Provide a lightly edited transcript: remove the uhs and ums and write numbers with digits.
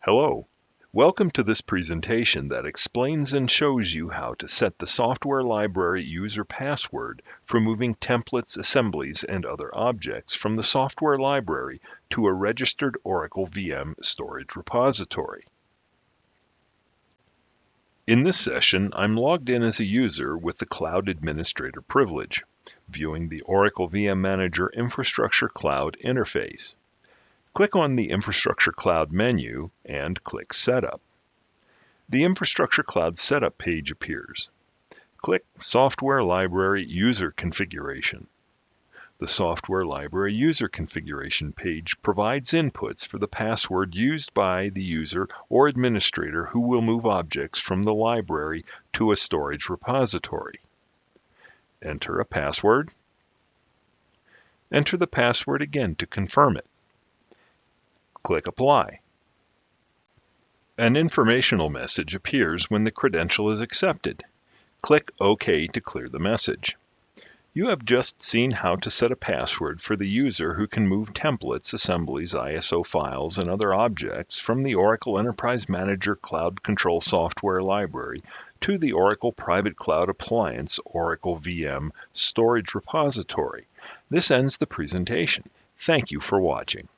Hello. Welcome to this presentation that explains and shows you how to set the software library user password for moving templates, assemblies, and other objects from the software library to a registered Oracle VM storage repository. In this session, I'm logged in as a user with the Cloud Administrator privilege, viewing the Oracle VM Manager Infrastructure Cloud interface. Click on the Infrastructure Cloud menu and click Setup. The Infrastructure Cloud Setup page appears. Click Software Library User Configuration. The Software Library User Configuration page provides inputs for the password used by the user or administrator who will move objects from the library to a storage repository. Enter a password. Enter the password again to confirm it. Click Apply. An informational message appears when the credential is accepted. Click OK to clear the message. You have just seen how to set a password for the user who can move templates, assemblies, ISO files, and other objects from the Oracle Enterprise Manager Cloud Control Software Library to the Oracle Private Cloud Appliance Oracle VM Storage Repository. This ends the presentation. Thank you for watching.